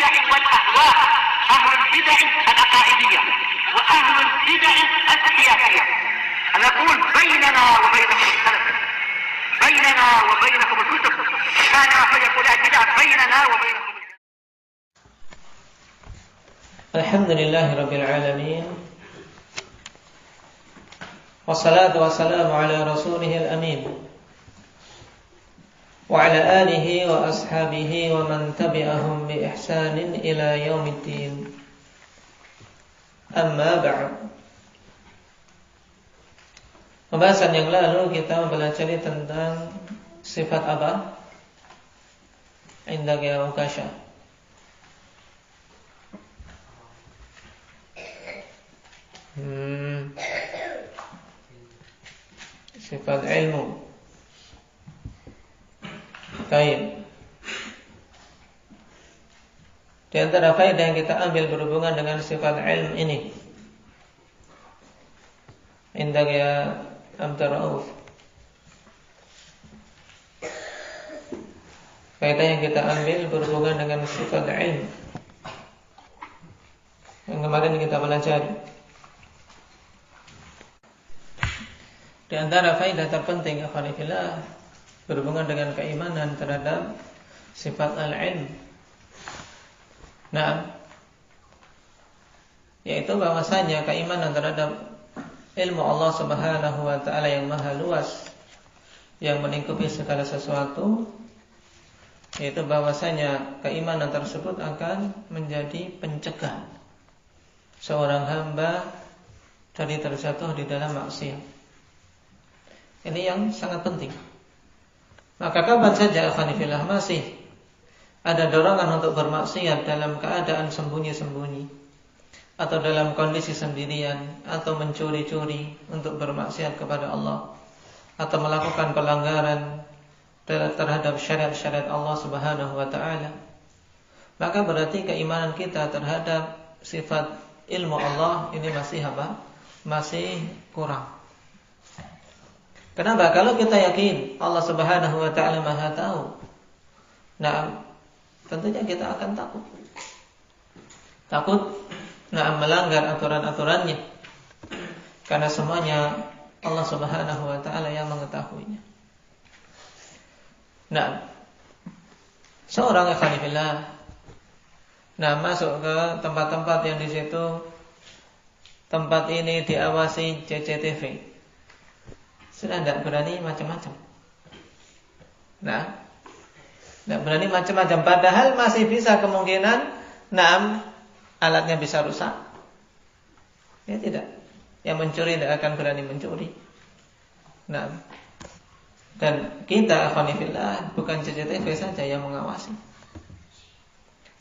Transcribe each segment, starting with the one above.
البدع والأهواء، أهل البدع العقائدية وأهل البدع السياسية. نقول بيننا وبينكم السلف، بيننا وبينكم الكتب، كان فيقول البدع بيننا وبينكم. الحمد لله رب العالمين، والصلاة والسلام على رسوله الأمين وعلى آله وأصحابه ومن تبعهم بإحسان إلى يوم الدين. أما بعد. Pembahasan yang lalu kita mempelajari tentang sifat apa? Indak ya Ukasha. Sifat ilmu. Baik. Di antara faedah yang kita ambil berhubungan dengan sifat ilmu ini, indak ya Abdur Rauf, faedah yang kita ambil berhubungan dengan sifat ilmu yang kemarin kita pelajari. Di antara faedah terpenting akhwanillah berhubungan dengan keimanan terhadap sifat al-ilm, yaitu bahwasanya keimanan terhadap ilmu Allah Subhanahu wa taala yang maha luas, yang melingkupi segala sesuatu, yaitu bahwasanya keimanan tersebut akan menjadi pencegah seorang hamba dari terjatuh di dalam maksiat. Ini yang sangat penting. Maka kapan saja akhwanillah masih ada dorongan untuk bermaksiat dalam keadaan sembunyi-sembunyi, atau dalam kondisi sendirian, atau mencuri-curi untuk bermaksiat kepada Allah, atau melakukan pelanggaran terhadap syariat-syariat Allah Subhanahu wa taala, maka berarti keimanan kita terhadap sifat ilmu Allah ini masih apa? Masih kurang. Kenapa? Kalau kita yakin Allah Subhanahu wa taala Maha tahu, tentunya kita akan takut melanggar aturan-aturannya, karena semuanya Allah Subhanahu wa taala yang mengetahuinya. Seorang ikhwanillah masuk ke tempat-tempat yang di situ tempat ini diawasi CCTV, sudah tidak berani macam-macam. Tidak berani macam-macam, padahal masih bisa kemungkinan alatnya bisa rusak. Ya tidak. Yang mencuri tidak akan berani mencuri. Dan kita akhwanillah bukan CCTV saja yang mengawasi.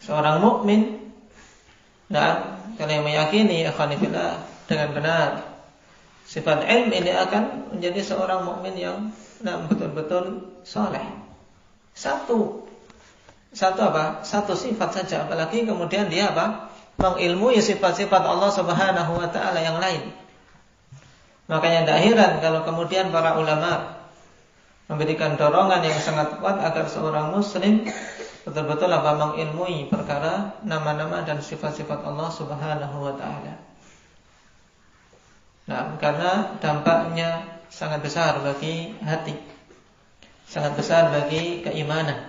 Seorang mukmin kalau yang meyakini akhwanillah dengan benar sifat ilm ini akan menjadi seorang mukmin yang betul-betul saleh. Satu sifat saja, apalagi kemudian dia mengilmui sifat-sifat Allah Subhanahu wa taala yang lain. Makanya tidak heran kalau kemudian para ulama memberikan dorongan yang sangat kuat agar seorang muslim betul-betul mengilmui perkara nama-nama dan sifat-sifat Allah Subhanahu wa taala. Karena dampaknya sangat besar bagi hati, sangat besar bagi keimanan.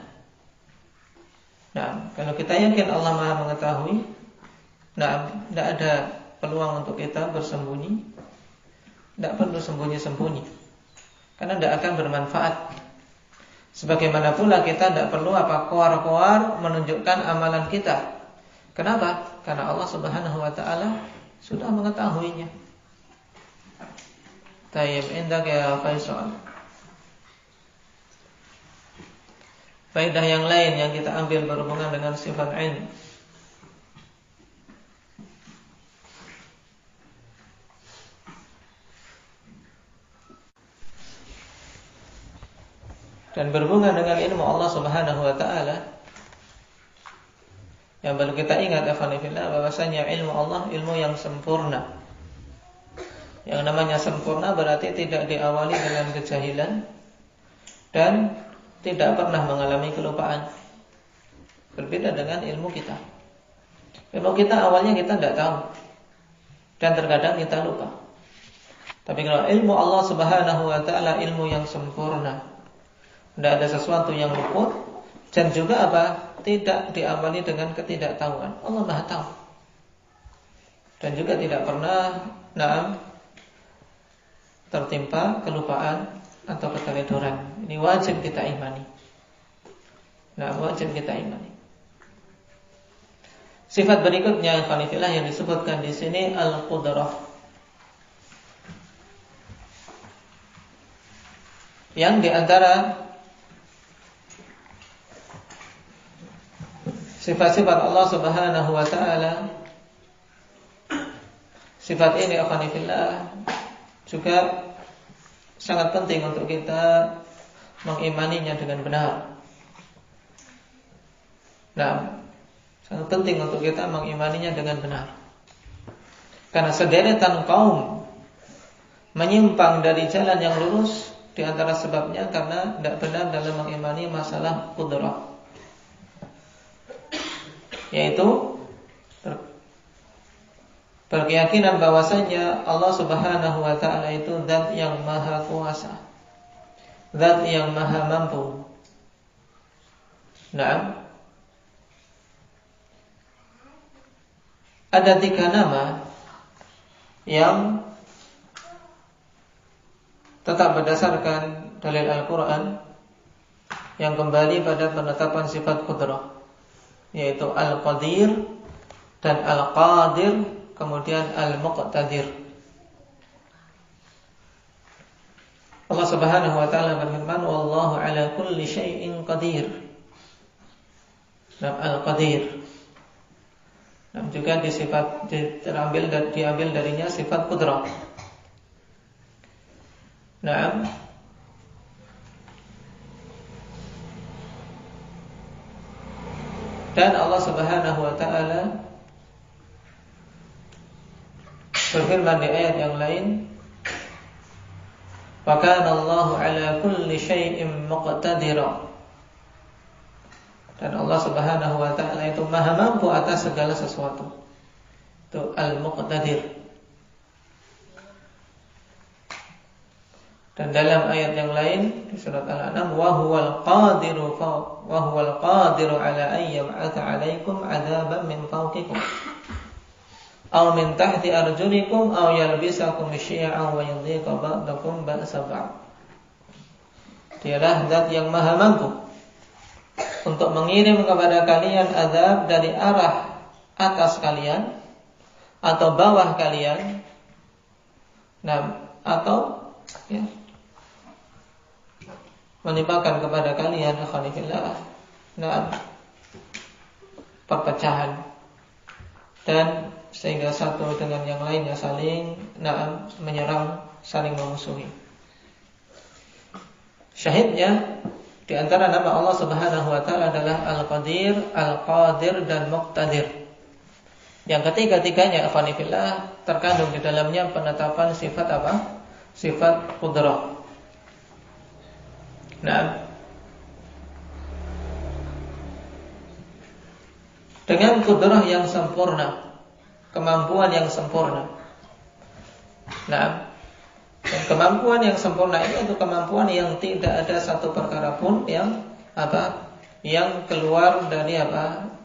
Kalau kita yakin Allah Maha mengetahui, tidak ada peluang untuk kita bersembunyi, tidak perlu sembunyi-sembunyi, karena tidak akan bermanfaat. Sebagaimana pula kita tidak perlu koar-koar menunjukkan amalan kita. Kenapa? Karena Allah Subhanahu wa taala sudah mengetahuinya. Tayyib, indak ya Faisal. Faedah yang lain yang kita ambil berhubungan dengan sifat ilm, dan berhubungan dengan ilmu Allah Subhanahu wa taala, yang perlu kita ingat bahwasanya ilmu Allah ilmu yang sempurna. Yang namanya sempurna berarti tidak diawali dengan kejahilan dan tidak pernah mengalami kelupaan. Berbeda dengan ilmu kita. Ilmu kita awalnya kita tidak tahu, dan terkadang kita lupa. Tapi kalau ilmu Allah Subhanahu wa taala ilmu yang sempurna, tidak ada sesuatu yang luput, dan juga tidak diawali dengan ketidaktahuan. Allah Maha tahu. Dan juga tidak pernah tertimpa kelupaan atau keteledoran. Ini wajib kita imani. Wajib kita imani. Sifat berikutnya ikhwanifillah yang disebutkan di sini al-qudrah. Yang diantara sifat-sifat Allah Subhanahu wa taala, sifat ini ikhwanifillah juga sangat penting untuk kita mengimaninya dengan benar. Sangat penting untuk kita mengimaninya dengan benar. Karena sederetan kaum menyimpang dari jalan yang lurus, di antara sebabnya karena tidak benar dalam mengimani masalah qudrah, yaitu berkeyakinan bahwasanya Allah Subhanahu wa taala itu zat yang maha kuasa, zat yang maha mampu. Ada 3 nama yang tetap berdasarkan dalil Al-Quran yang kembali pada penetapan sifat qudrah, yaitu Al-Qadir dan Al-Qadir, kemudian Al-Muqtadir. Allah Subhanahu wa taala berfirman, "Wallahu ala kulli syai'in qadir." Al-Qadir. Dan juga diambil darinya sifat qudrah. Dan Allah Subhanahu wa taala berfirman di ayat yang lain, "Wa kana Allahu ala kulli syai'in muqtadira." Dan Allah Subhanahu wa taala itu maha mampu atas segala sesuatu. Itu Al-Muqtadir. Dan dalam ayat yang lain di surat Al-An'am, "Wa huwal qadiru ala an yab'atha 'alaikum 'adzaban min fawqikum aw min tahti arjulikum aw yalbisakum syi'an wa yudhiqa ba'dakum ba'sa ba'd." Dialah zat yang maha mampu untuk mengirim kepada kalian azab dari arah atas kalian atau bawah kalian, atau menimpakan kepada kalian perpecahan, dan sehingga satu dengan yang lainnya saling menyerang, saling memusuhi. Syahidnya, di antara nama Allah Subhanahu wa taala adalah Al-Qadir, Al-Qadir dan Muqtadir. Yang ketiga-tiganya afanifillah terkandung di dalamnya penetapan sifat Sifat qudrah. Dengan qudrah yang sempurna, kemampuan yang sempurna. Dan kemampuan yang sempurna ini itu kemampuan yang tidak ada satu perkara pun yang keluar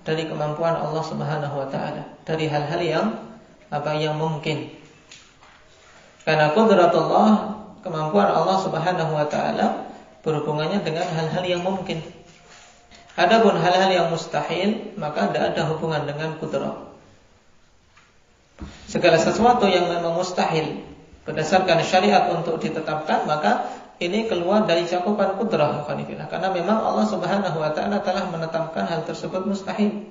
dari kemampuan Allah Subhanahu wa taala, dari hal-hal yang mungkin. Karena qudratullah, kemampuan Allah Subhanahu wa taala berhubungannya dengan hal-hal yang mungkin. Adapun hal-hal yang mustahil, maka tidak ada hubungan dengan qudrah. Segala sesuatu yang memang mustahil berdasarkan syariat untuk ditetapkan, maka ini keluar dari cakupan qudrah, karena memang Allah Subhanahu wa taala telah menetapkan hal tersebut mustahil.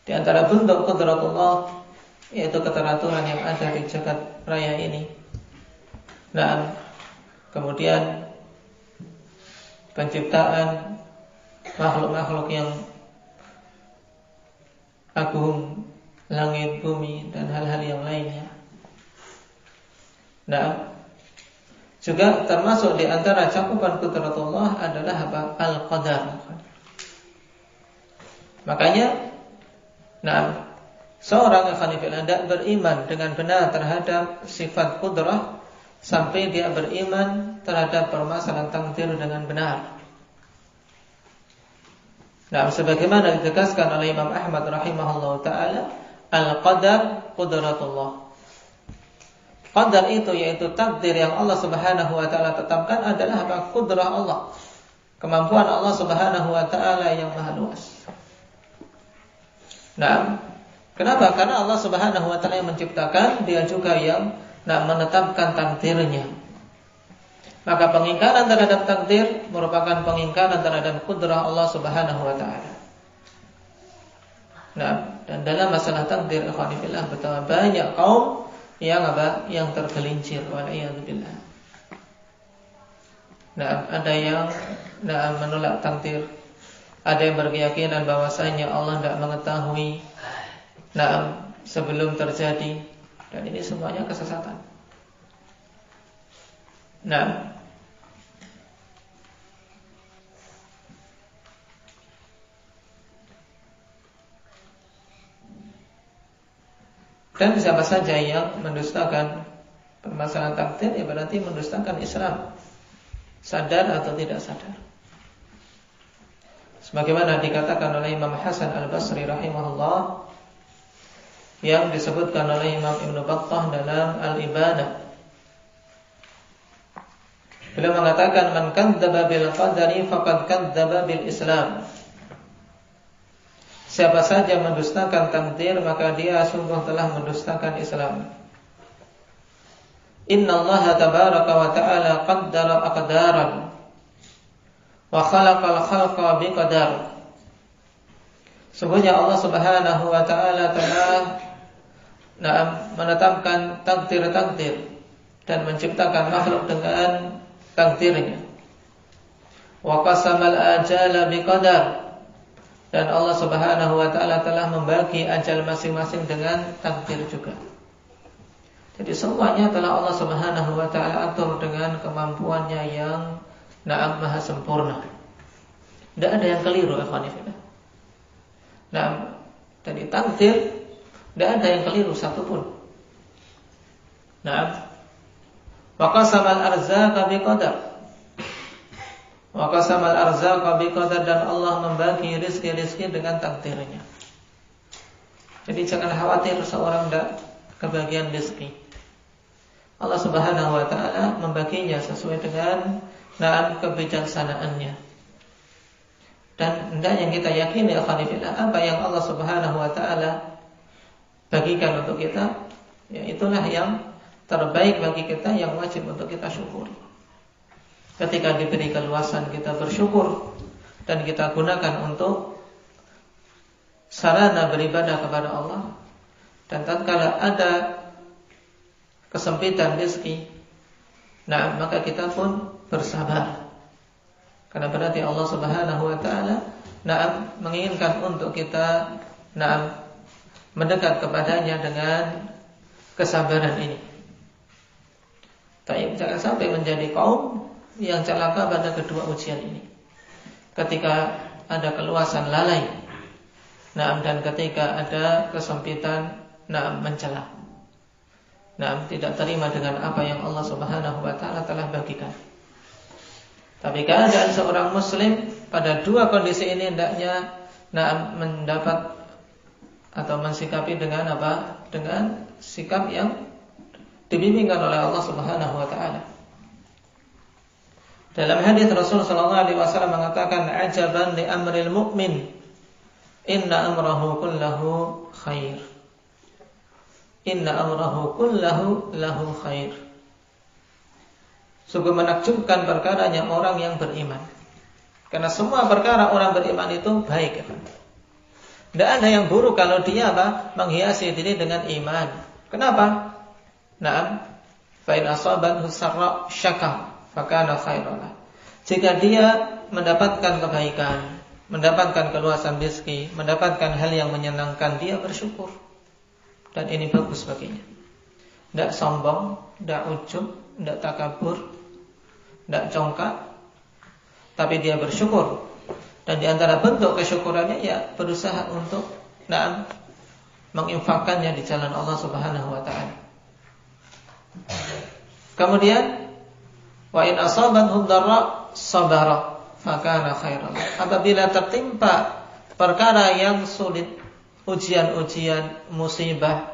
Di antara bentuk qudratullah yaitu keteraturan yang ada di jagat raya ini. Kemudian penciptaan makhluk-makhluk yang agung, langit, bumi, dan hal-hal yang lainnya. Juga termasuk di antara cakupan qudratullah adalah apa? Al-qadar. Makanya seorang yang tidak beriman dengan benar terhadap sifat qudrah sampai dia beriman terhadap permasalahan takdir dengan benar. Sebagaimana ditegaskan oleh Imam Ahmad rahimahullah taala, al-qadar qudratullah. Qadar itu yaitu takdir yang Allah Subhanahu wa taala tetapkan adalah apa? Qudrah Allah. Kemampuan Allah Subhanahu wa taala yang maha luas. Kenapa? Karena Allah Subhanahu wa taala yang menciptakan, dia juga yang menetapkan takdirnya. Maka pengingkaran terhadap takdir merupakan pengingkaran terhadap qudrah Allah Subhanahu wa taala. Dan dalam masalah takdir, ikhwani fillah, betapa banyak kaum yang tergelincir, wal'iyadzubillah. Ada yang menolak takdir, ada yang berkeyakinan bahwasanya Allah tidak mengetahui sebelum terjadi, dan ini semuanya kesesatan. Dan siapa saja yang mendustakan permasalahan takdir, ya berarti mendustakan Islam, sadar atau tidak sadar. Sebagaimana dikatakan oleh Imam Hasan Al-Basri rahimahullah, yang disebutkan oleh Imam Ibn Battah dalam Al-Ibadah. Beliau mengatakan, man kadzdzaba bil qadari faqad kadzdzaba bil Islam. Siapa saja mendustakan takdir, maka dia sungguh telah mendustakan Islam. Innallaha tabaraka wa ta'ala qaddara aqdaran wa khalaqal khalqa biqadar. Sungguhnya Allah Subhanahu wa ta'ala telah menetapkan takdir-takdir dan menciptakan makhluk dengan takdirnya. Wa qasamal ajala biqadar. Dan Allah Subhanahu wa ta'ala telah membagi ajal masing-masing dengan takdir juga. Jadi semuanya telah Allah Subhanahu wa ta'ala atur dengan kemampuannya yang maha sempurna. Tidak ada yang keliru, ikhwanifillah. Dari takdir tidak ada yang keliru satupun. Wa qasamal arzaqa biqadar. Wa qasamal arzaqa biqadar, dan Allah membagi rizki-rizki dengan takdirnya. Jadi jangan khawatir seorang tidak kebagian rizki. Allah Subhanahu wa ta'ala membaginya sesuai dengan kebijaksanaannya. Dan hendaknya kita yakini, apa yang Allah Subhanahu wa ta'ala bagikan untuk kita, ya itulah yang terbaik bagi kita, yang wajib untuk kita syukuri. Ketika diberi keluasan, kita bersyukur dan kita gunakan untuk sarana beribadah kepada Allah. Dan tatkala ada kesempitan rezeki, maka kita pun bersabar. Karena berarti Allah Subhanahu wa ta'ala menginginkan untuk kita mendekat kepadanya dengan kesabaran ini. Tapi jangan sampai menjadi kaum yang celaka pada kedua ujian ini. Ketika ada keluasan, lalai. Dan ketika ada kesempitan, mencela. Tidak terima dengan apa yang Allah Subhanahu wa ta'ala telah bagikan. Tapi keadaan seorang muslim pada dua kondisi ini hendaknya mendapat atau mensikapi dengan apa? Dengan sikap yang dibimbingkan oleh Allah Subhanahu wa ta'ala. Dalam hadis Rasul sallallahu alaihi wasallam mengatakan, ajaban li amril mu'min, inna amrahu kullahu khair. Inna amrahu kullahu lahu khair. Sungguh menakjubkan perkaranya orang yang beriman. Karena semua perkara orang beriman itu baik. Tidak ada yang buruk kalau dia menghiasi diri dengan iman. Kenapa? Fa in asabathu sarra syakar fakana khairan. Jika dia mendapatkan kebaikan, mendapatkan keluasan rezeki, mendapatkan hal yang menyenangkan, dia bersyukur. Dan ini bagus baginya. Tidak sombong, tidak ujub, tidak takabur, tidak congkak, tapi dia bersyukur. Dan di antara bentuk kesyukurannya ya berusaha untuk menginfakkannya di jalan Allah Subhanahu wa taala. Kemudian wa in asabathu dharra sabara fakana khairan. Apabila tertimpa perkara yang sulit, ujian-ujian, musibah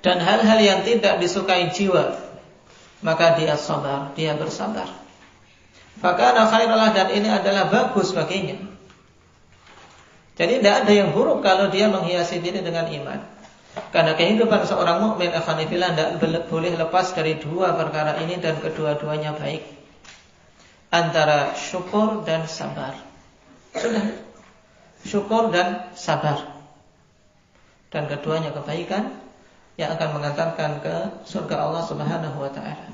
dan hal-hal yang tidak disukai jiwa, maka dia sabar, dia bersabar. Fakana khairan, dan ini adalah bagus baginya. Jadi tidak ada yang buruk kalau dia menghiasi diri dengan iman. Karena kehidupan seorang mukmin akhwanifillah tidak boleh lepas dari dua perkara ini, dan kedua-duanya baik. Antara syukur dan sabar. Sudah. Syukur dan sabar. Dan keduanya kebaikan yang akan mengantarkan ke surga Allah Subhanahu wa taala.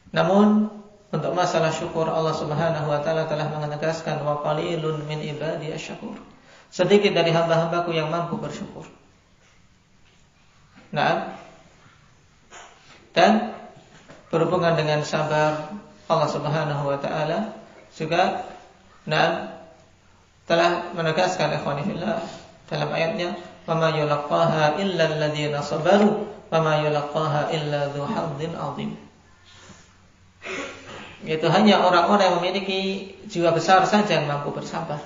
Namun untuk masalah syukur, Allah Subhanahu wa taala telah menegaskan wa qalilun min ibadi asyakur. Sedikit dari hamba-hambaku yang mampu bersyukur. Dan berhubungan dengan sabar, Allah Subhanahu wa taala juga telah menegaskan ikhwani fillah dalam ayatnya, "Wa ma yulaqqaha illa alladziina sabaru wa ma yulaqqaha illa dzu hazzin 'adzim." Itu hanya orang-orang yang memiliki jiwa besar saja yang mampu bersabar.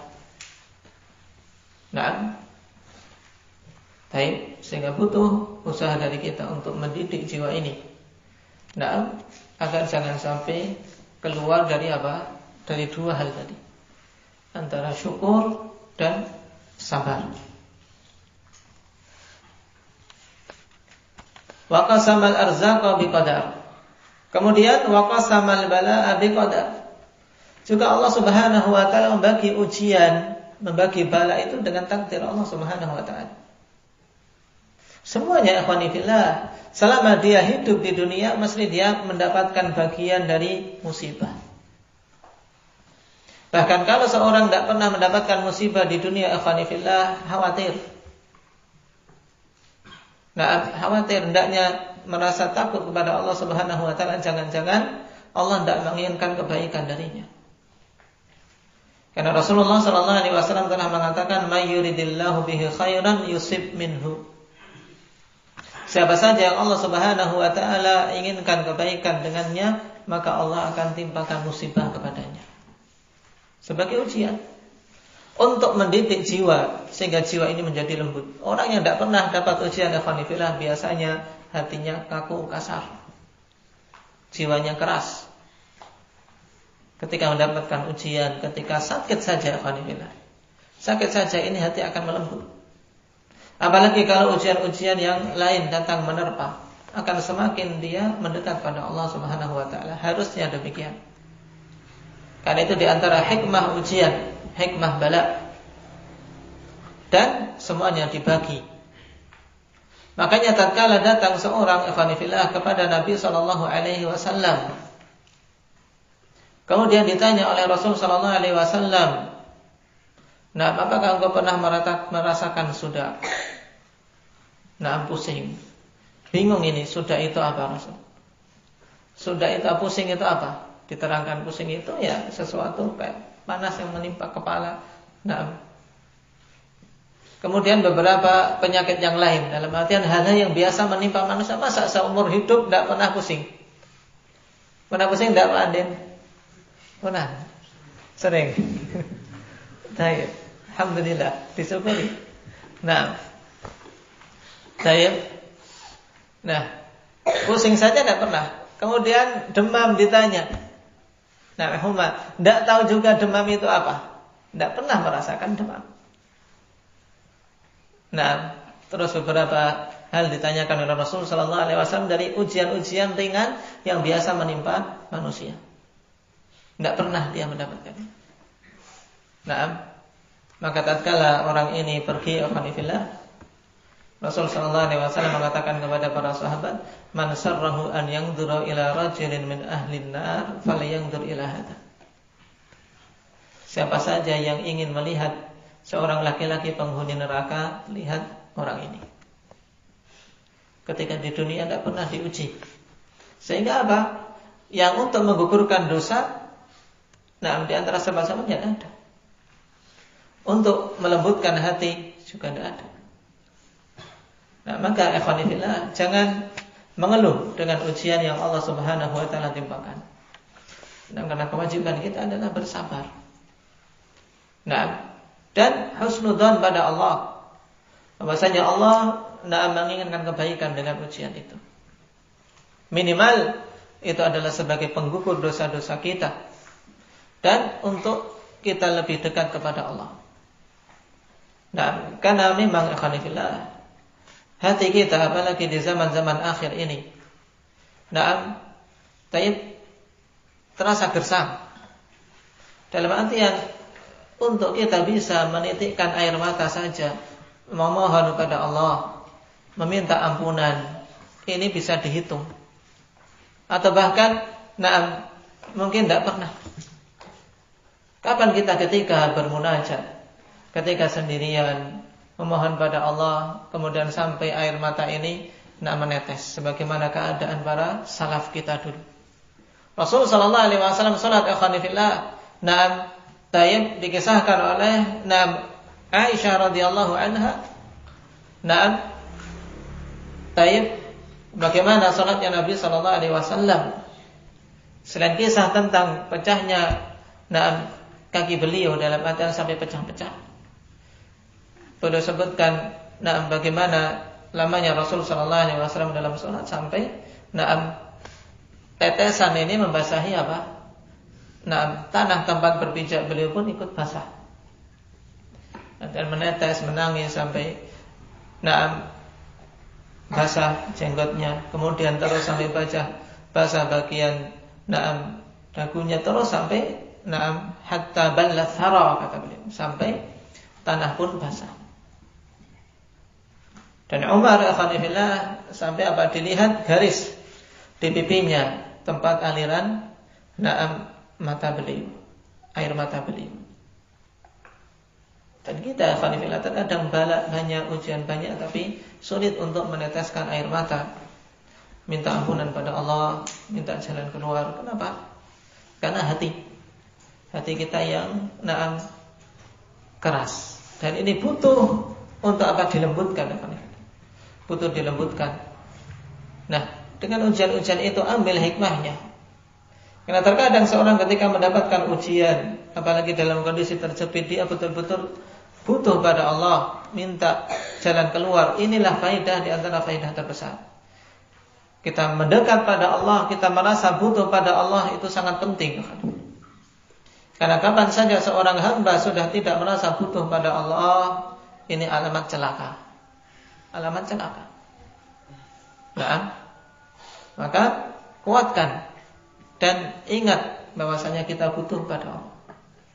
Baik, sehingga butuh usaha dari kita untuk mendidik jiwa ini. Agar jangan sampai keluar dari apa? Dari dua hal tadi. Antara syukur dan sabar. Wa qasamal arzaqa biqadar. Kemudian wa qasamal balaa'a biqadar. Juga Allah Subhanahu wa taala membagi ujian, membagi bala itu dengan takdir Allah Subhanahu wa taala. Semuanya ikhwani fillah, selama dia hidup di dunia mesti dia mendapatkan bagian dari musibah. Bahkan kalau seorang tidak pernah mendapatkan musibah di dunia ikhwani fillah, khawatir. Khawatir, hendaknya merasa takut kepada Allah Subhanahu wa taala, jangan-jangan Allah tidak menginginkan kebaikan darinya. Karena Rasulullah sallallahu alaihi wasallam telah mengatakan, "May yuridillahu bihi khairan yusib minhu." Siapa saja yang Allah Subhanahu wa taala inginkan kebaikan dengannya, maka Allah akan timpakan musibah kepadanya. Sebagai ujian untuk mendidik jiwa sehingga jiwa ini menjadi lembut. Orang yang tidak pernah dapat ujian ikhwanifillah biasanya hatinya kaku, kasar. Jiwanya keras. Ketika mendapatkan ujian, ketika sakit saja ikhwanifillah, sakit saja ini hati akan melembut. Apalagi kalau ujian-ujian yang lain datang menerpa, akan semakin dia mendekat pada Allah Subhanahu wa taala. Harusnya demikian. Karena itu di antara hikmah ujian, hikmah bala, dan semuanya dibagi. Makanya tatkala datang seorang ikhwanifillah kepada Nabi sallallahu alaihi wasallam, kemudian ditanya oleh Rasul sallallahu alaihi wasallam, apakah engkau pernah merasakan sudah? Pusing. Bingung ini, sudah itu apa Rasul? Sudah itu pusing itu apa? Diterangkan pusing itu ya sesuatu kayak panas yang menimpa kepala. Kemudian beberapa penyakit yang lain, dalam artian hal-hal yang biasa menimpa manusia. Masa seumur hidup tidak pernah pusing? Pernah pusing tidak Pak Andin? Pernah? Sering? Baik, alhamdulillah, disyukuri. Pusing saja tidak pernah. Kemudian demam ditanya. Tidak tahu juga demam itu apa. Tidak pernah merasakan demam. Terus beberapa hal ditanyakan oleh Rasul sallallahu alaihi wasallam dari ujian-ujian ringan yang biasa menimpa manusia. Tidak pernah dia mendapatkan. Maka tatkala orang ini pergi fillah, Rasul sallallahu alaihi wasallam mengatakan kepada para sahabat, "Man sarrahu an yanzura ila rajulin min ahli an-nar falyanzur ila hadha." Siapa saja yang ingin melihat seorang laki-laki penghuni neraka, lihat orang ini. ketika di dunia tidak pernah diuji. Sehingga apa? Yang untuk menggugurkan dosa, nah di antara sahabat-sahabat tidak ada. Untuk melembutkan hati juga tidak ada. Nah maka ikhwanifillah, jangan mengeluh dengan ujian yang Allah Subhanahu wa taala timpakan. Nah, karena kewajiban kita adalah bersabar. Nah, dan husnudzan pada Allah. Bahwasanya Allah menginginkan kebaikan dengan ujian itu. Minimal itu adalah sebagai penggugur dosa-dosa kita dan untuk kita lebih dekat kepada Allah. Nah, karena memang ikhwanifillah, hati kita apalagi di zaman-zaman akhir ini, terasa gersang. Dalam artian untuk kita bisa menitikkan air mata saja, memohon kepada Allah, meminta ampunan, ini bisa dihitung. Atau bahkan mungkin tidak pernah. Kapan kita ketika bermunajat, ketika sendirian memohon pada Allah, kemudian sampai air mata ini menetes, sebagaimana keadaan para salaf kita dulu. Rasul sallallahu alaihi wasallam salat ikhwanifillah, dikisahkan oleh Aisyah radhiyallahu anha, bagaimana salatnya Nabi sallallahu alaihi wasallam. Selain kisah tentang pecahnya kaki beliau dalam artian sampai pecah-pecah, beliau sebutkan bagaimana lamanya Rasul sallallahu alaihi wasallam dalam salat sampai tetesan ini membasahi apa? Tanah tempat berpijak beliau pun ikut basah. Dan menetes, menangis sampai basah jenggotnya, kemudian terus sampai basah bagian dagunya, terus sampai hatta ballat thara, kata beliau, sampai tanah pun basah. Dan Umar alhamdulillah sampai apa? Dilihat garis di pipinya, tempat aliran mata beliau, air mata beliau. Dan kita alhamdulillah terkadang banyak ujian banyak, tapi sulit untuk meneteskan air mata, minta ampunan pada Allah, minta jalan keluar. Kenapa? Karena hati kita yang keras, dan ini butuh untuk apa? Dilembutkan, butuh dilembutkan. Nah, dengan ujian-ujian itu ambil hikmahnya. Karena terkadang seorang ketika mendapatkan ujian, apalagi dalam kondisi terjepit, dia betul-betul butuh pada Allah, minta jalan keluar. Inilah faedah di antara faedah terbesar. Kita mendekat pada Allah, kita merasa butuh pada Allah, itu sangat penting. Karena kapan saja seorang hamba sudah tidak merasa butuh pada Allah, ini alamat celaka. Alamat celaka. Maka kuatkan dan ingat bahwasanya kita butuh pada Allah.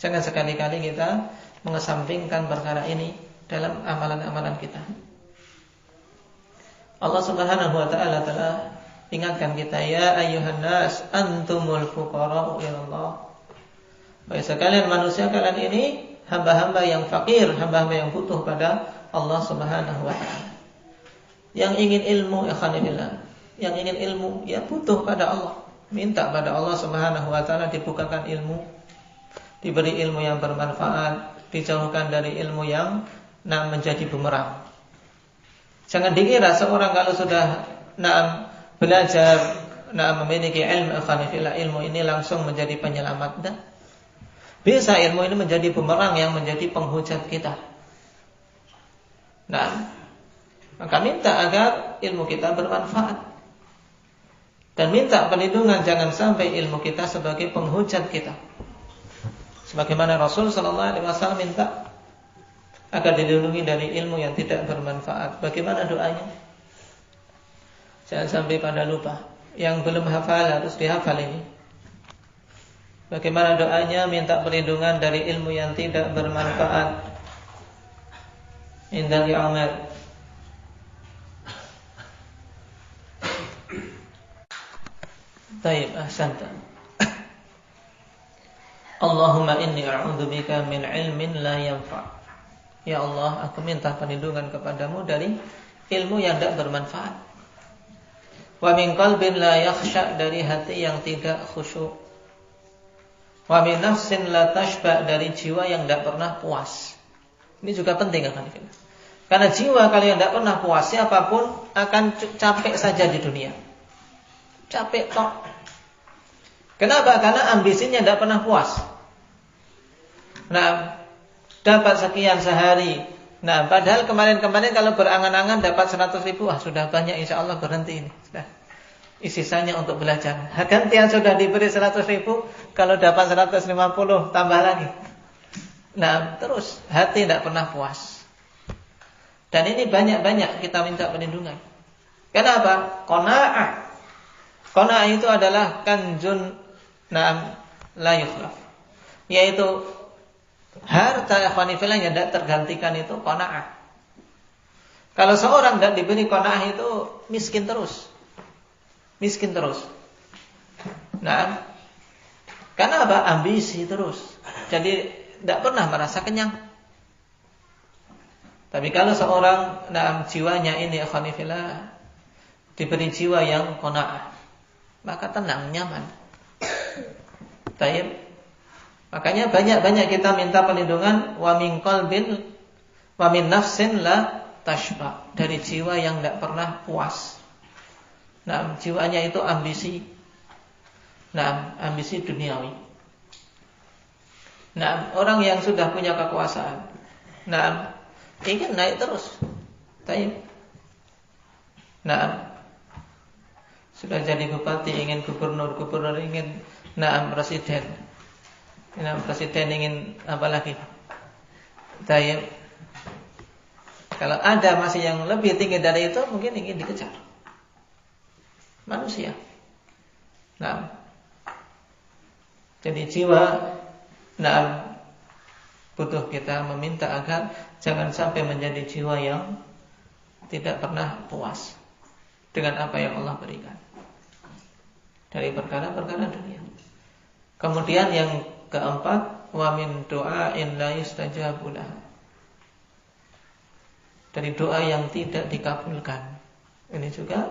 Jangan sekali-kali kita mengesampingkan perkara ini dalam amalan-amalan kita. Allah Subhanahu wa taala telah ingatkan kita, ya ayyuhan nas antumul fuqara'u ila Allah. Baik sekalian manusia, kalian ini hamba-hamba yang fakir, hamba-hamba yang butuh pada Allah Subhanahu wa taala. Yang ingin ilmu, ikhwanillah, yang ingin ilmu, ya butuh pada Allah. Minta pada Allah Subhanahu wa taala dibukakan ilmu, diberi ilmu yang bermanfaat, dijauhkan dari ilmu yang menjadi bumerang. Jangan dikira seorang kalau sudah belajar, memiliki ilmu, ilmu ini langsung menjadi penyelamat. Bisa ilmu ini menjadi bumerang yang menjadi penghujat kita. Maka minta agar ilmu kita bermanfaat, dan minta perlindungan jangan sampai ilmu kita sebagai penghujat kita. Sebagaimana Rasul sallallahu alaihi wasallam minta agar dilindungi dari ilmu yang tidak bermanfaat. Bagaimana doanya? Jangan sampai pada lupa. Yang belum hafal harus dihafal ini. Bagaimana doanya? Minta perlindungan dari ilmu yang tidak bermanfaat. Indal Umar. Baik, ahsanta. Allahumma inni a'udzubika min ilmin la yanfa'. Ya Allah, aku minta perlindungan kepadamu dari ilmu yang tidak bermanfaat. Wa min qalbin la yakhsha, dari hati yang tidak khusyuk. Wa min nafsin la tashba, dari jiwa yang tidak pernah puas. Ini juga penting kan? Karena jiwa kalau yang tidak pernah puas, siapapun akan capek saja di dunia. Capek tok. Kenapa? Karena ambisinya tidak pernah puas. Nah, dapat sekian sehari. Nah, padahal kemarin-kemarin kalau berangan-angan dapat 100 ribu, sudah banyak, insya Allah berhenti ini. Sudah. Sisanya untuk belajar. Gantian sudah diberi 100 ribu, kalau dapat 150 tambah lagi. Nah, terus hati tidak pernah puas. Dan ini banyak-banyak kita minta perlindungan. Kenapa? Qanaa'ah. Qanaa'ah itu adalah kanjun la yukhlaf. Yaitu harta ikhwanifillah yang tidak tergantikan, itu qanaa'ah. Kalau seorang tidak diberi qanaa'ah itu miskin terus. Miskin terus. Nah, karena apa? Ambisi terus. Jadi tidak pernah merasa kenyang. Tapi kalau seorang jiwanya ini ikhwanifillah diberi jiwa yang qanaa'ah, maka tenang, nyaman. Taib. Makanya banyak-banyak kita minta perlindungan wa min qalbin wa min nafsin la tashba, dari jiwa yang tidak pernah puas. Nah, jiwanya itu ambisi. Nah, ambisi duniawi. Nah, orang yang sudah punya kekuasaan, nah, ingin naik terus. Taib. Nah, sudah jadi bupati, ingin gubernur ingin presiden. Presiden ingin apa lagi? Taib. Kalau ada masih yang lebih tinggi dari itu, mungkin ingin dikejar. Manusia. Nah, jadi jiwa, butuh kita meminta agar jangan sampai menjadi jiwa yang tidak pernah puas dengan apa yang Allah berikan dari perkara-perkara dunia. Kemudian yang keempat, wa min du'ain la yustajabu lah, dari doa yang tidak dikabulkan. Ini juga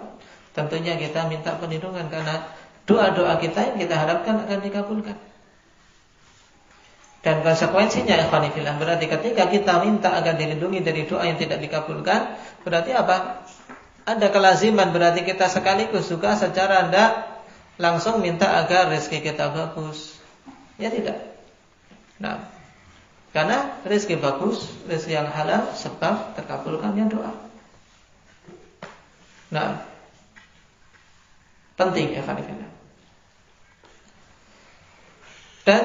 tentunya kita minta perlindungan, karena doa-doa kita yang kita harapkan akan dikabulkan. Dan konsekuensinya ikhwanifillah, berarti ketika kita minta agar dilindungi dari doa yang tidak dikabulkan, berarti apa? Ada kelaziman, berarti kita sekaligus juga secara tidak langsung minta agar rezeki kita bagus. Ya tidak. Nah, karena rezeki bagus, rezeki yang halal, sebab terkabulkannya doa. Nah, penting ya ikhwanifillah. Dan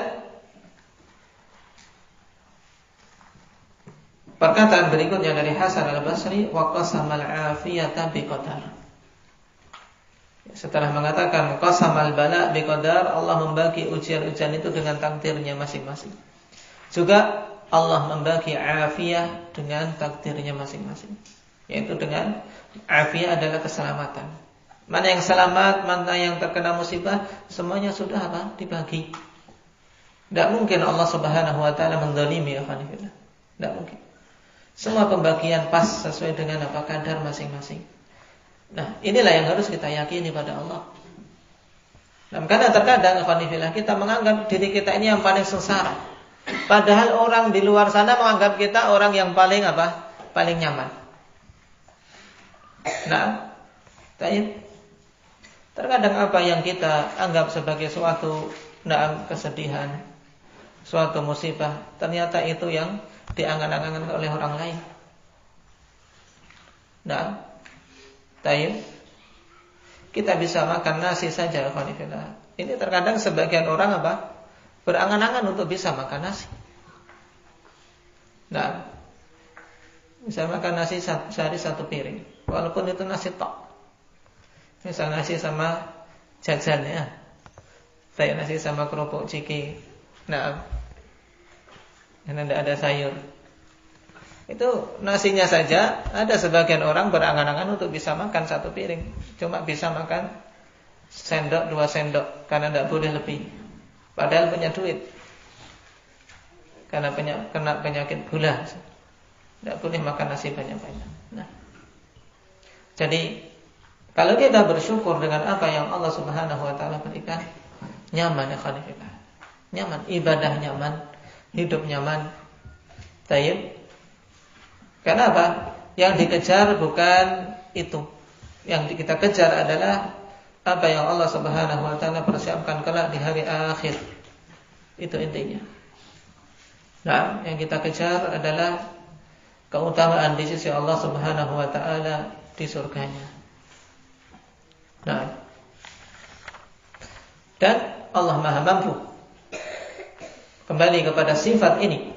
perkataan berikutnya dari Hasan al-Basri, wa qasamal afiyata biqadar. Setelah mengatakan qasamal bala biqadar, Allah membagi ujian-ujian itu dengan takdirnya masing-masing. Juga Allah membagi afiyah dengan takdirnya masing-masing. Yaitu dengan afiyah adalah keselamatan. Mana yang selamat, mana yang terkena musibah, semuanya sudah apa? Dibagi. Tidak mungkin Allah Subhanahu wa taala menzalimi ya khalifillah. Tidak mungkin. Semua pembagian pas sesuai dengan apa kadar masing-masing. Nah, inilah yang harus kita yakini pada Allah. Nah, karena terkadang ikhwanifillah kita menganggap diri kita ini yang paling sengsara. Padahal orang di luar sana menganggap kita orang yang paling apa? Paling nyaman. Nah, terkadang apa yang kita anggap sebagai suatu kesedihan, suatu musibah, ternyata itu yang diangan-angan oleh orang lain. Nah, kita bisa makan nasi saja, ikhwanifillah. Ini terkadang sebagian orang apa? Berangan-angan untuk bisa makan nasi. Nah, bisa makan nasi sehari satu piring, walaupun itu nasi tok. Misal nasi sama jajan ya, saya nasi sama kerupuk ciki. Nah, karena tidak ada sayur. Itu nasinya saja, ada sebagian orang berangan-angan untuk bisa makan satu piring, cuma bisa makan sendok 2 sendok, karena tidak boleh lebih. Padahal punya duit, karena kena penyakit gula, tidak boleh makan nasi banyak-banyak. Nah, jadi Kalau kita bersyukur dengan apa yang Allah Subhanahu wa taala berikan, nyaman ya khalifillah. Nyaman, ibadah nyaman, hidup nyaman. Tayyib. Karena apa? Yang dikejar bukan itu. Yang kita kejar adalah apa yang Allah Subhanahu wa taala persiapkan kelak di hari akhir. Itu intinya. Nah, yang kita kejar adalah keutamaan di sisi Allah Subhanahu wa taala di surganya. Nah, dan Allah Maha mampu. Kembali kepada sifat ini.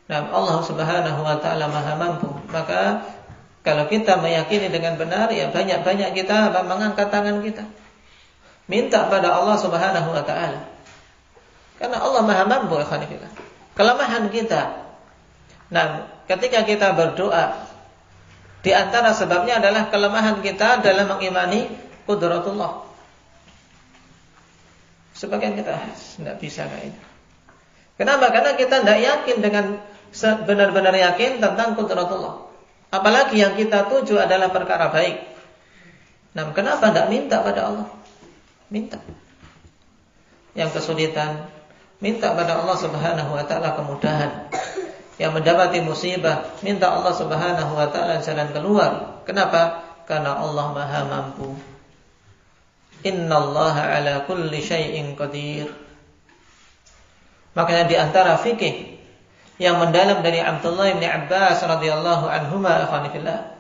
Nah, Allah Subhanahu wa taala Maha mampu. Maka kalau kita meyakini dengan benar, ya banyak-banyak kita mengangkat tangan kita, minta pada Allah Subhanahu wa taala. Karena Allah Maha mampu, ikhwanillah. Kelemahan kita. Nah, ketika kita berdoa, di antara sebabnya adalah kelemahan kita dalam mengimani qudratullah. Sebagian kita tidak bisa kayak itu. Kenapa? Karena kita tidak yakin dengan benar-benar yakin tentang qudratullah. Apalagi yang kita tuju adalah perkara baik. Nah, kenapa tidak minta pada Allah? Minta. Yang kesulitan, minta pada Allah Subhanahu wa taala kemudahan. Yang mendapati musibah, minta Allah Subhanahu wa taala jalan keluar. Kenapa? Karena Allah Maha mampu. Innallaha ala kulli syai'in qadir. Makanya di antara fikih yang mendalam dari Abdullah bin Abbas radhiyallahu anhuma, ikhwanillah,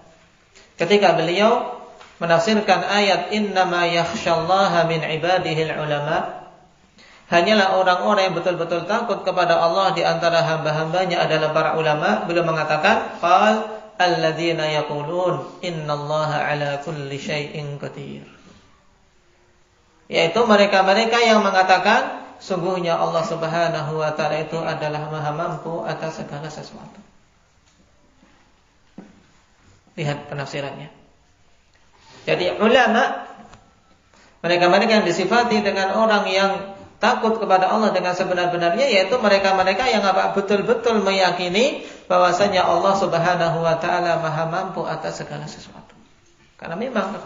ketika beliau menafsirkan ayat innama yakhsyallaha min ibadihi ulama, hanyalah orang-orang yang betul-betul takut kepada Allah di antara hamba-hambanya adalah para ulama. Beliau mengatakan qal alladzina yaqulun innallaha ala kulli syai'in qadir, yaitu mereka-mereka yang mengatakan sungguhnya Allah Subhanahu wa taala itu adalah Maha mampu atas segala sesuatu. Lihat penafsirannya. Jadi ulama, mereka-mereka yang disifati dengan orang yang takut kepada Allah dengan sebenar-benarnya, yaitu mereka-mereka yang betul-betul meyakini bahwasanya Allah Subhanahu wa taala Maha mampu atas segala sesuatu. Karena memang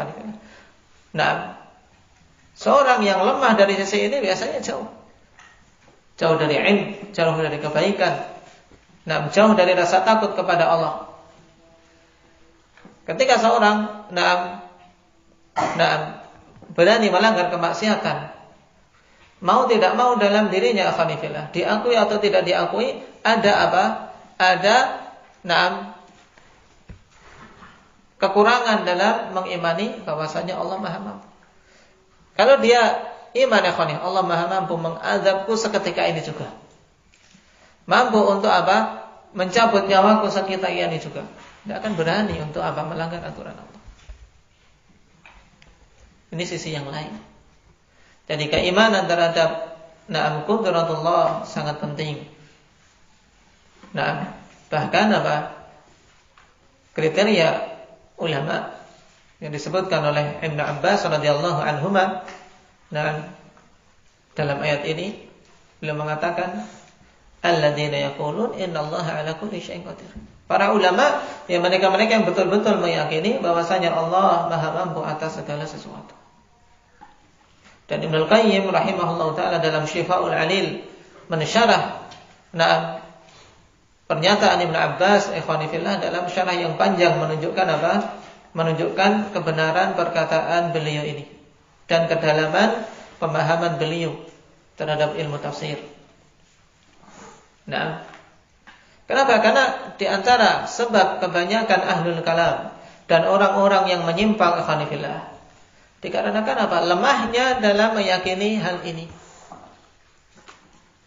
nah, seorang yang lemah dari sisi ini biasanya jauh dari ilmu, jauh dari kebaikan, nah, jauh dari rasa takut kepada Allah. Ketika seorang berani melanggar kemaksiatan, mau tidak mau dalam dirinya akhwanifillah, diakui atau tidak diakui, ada apa? Ada kekurangan dalam mengimani bahwasanya Allah Maha mampu. Kalau dia iman ikhwani, Allah Maha mampu mengazabku seketika ini juga. Mampu untuk apa? Mencabut nyawaku seketika ini juga. Tidak akan berani untuk apa? Melanggar aturan Allah. Ini sisi yang lain. Jadi keimanan terhadap qudratullah sangat penting. Nah, bahkan apa? Kriteria ulama yang disebutkan oleh Ibnu Abbas radhiyallahu anhuma. Nah, dalam ayat ini beliau mengatakan alladzina yaqulun innallaha ala kulli syai'in qadir. Para ulama, ya mereka-mereka yang betul-betul meyakini bahwasanya Allah Maha mampu atas segala sesuatu. Dan Ibnu Qayyim rahimahullahu taala dalam Syifaul Alil mensyarah pernyataan Ibnu Abbas ikhwani fillah dalam syarah yang panjang, menunjukkan apa? Menunjukkan kebenaran perkataan beliau ini dan kedalaman pemahaman beliau terhadap ilmu tafsir. Nah, kenapa? Karena di antara sebab kebanyakan ahlul kalam dan orang-orang yang menyimpang ikhwanillah, dikarenakan apa? Lemahnya dalam meyakini hal ini.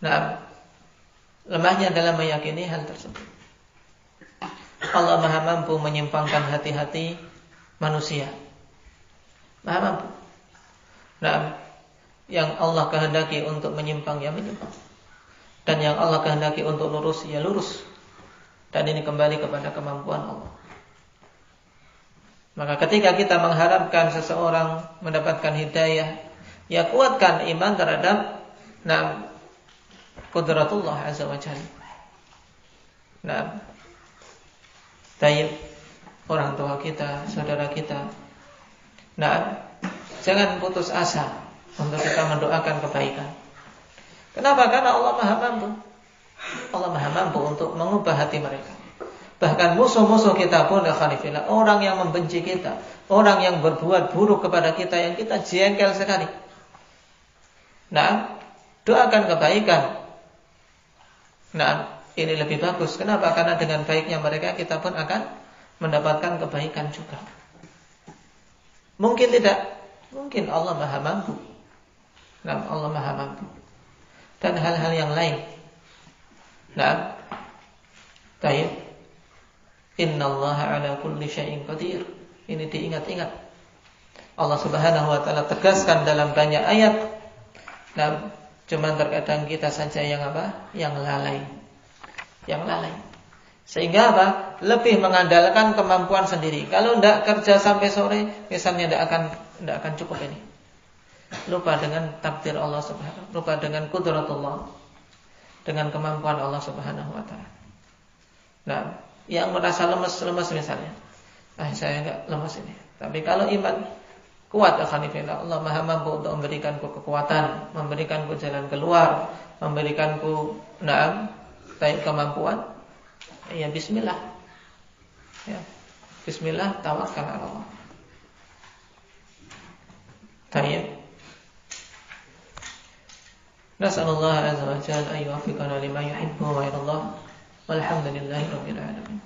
Nah, lemahnya dalam meyakini hal tersebut. Allah Maha mampu menyimpangkan hati-hati manusia. Maha mampu. Nah, yang Allah kehendaki untuk menyimpang, ya menyimpang. Dan yang Allah kehendaki untuk lurus, ya lurus. Dan ini kembali kepada kemampuan Allah. Maka ketika kita mengharapkan seseorang mendapatkan hidayah, ya kuatkan iman terhadap qudratullah azza wa jalla. Tayyib, orang tua kita, saudara kita, Nah, jangan putus asa untuk kita mendoakan kebaikan. Kenapa? Karena Allah Maha mampu. Allah Maha mampu untuk mengubah hati mereka. Bahkan musuh-musuh kita pun, orang yang membenci kita, orang yang berbuat buruk kepada kita, yang kita jengkel sekali. Nah, doakan kebaikan. Nah, ini lebih bagus. Kenapa? Karena dengan baiknya mereka, kita pun akan mendapatkan kebaikan juga. Mungkin tidak, mungkin Allah Maha mampu. Nah, Allah Maha mampu. Dan hal-hal yang lain. Nah, baik. Innallaha ala kulli syai'in qadir. Ini diingat-ingat. Allah Subhanahu wa taala tegaskan dalam banyak ayat. Nah, cuma terkadang kita saja yang apa? Yang lalai. Yang lalai. Sehingga apa? Lebih mengandalkan kemampuan sendiri. Kalau tidak kerja sampai sore, misalnya tidak akan cukup ini. Lupa dengan takdir Allah Subhanahu, lupa dengan qudratullah, dengan kemampuan Allah Subhanahu wa taala. Nah, yang merasa lemas misalnya, saya enggak lemas ini. Tapi kalau iman kuat, alhamdulillah, Allah Maha mampu untuk memberikanku kekuatan, memberikanku jalan keluar, memberikanku kemampuan. Ya bismillah. Ya. Bismillah, tawakkal ala Allah. Tayyib. Nas'alullah azza wa jalla an yuwaffiqana lima yuhibbu wa yardah. Walhamdulillahirabbil alamin.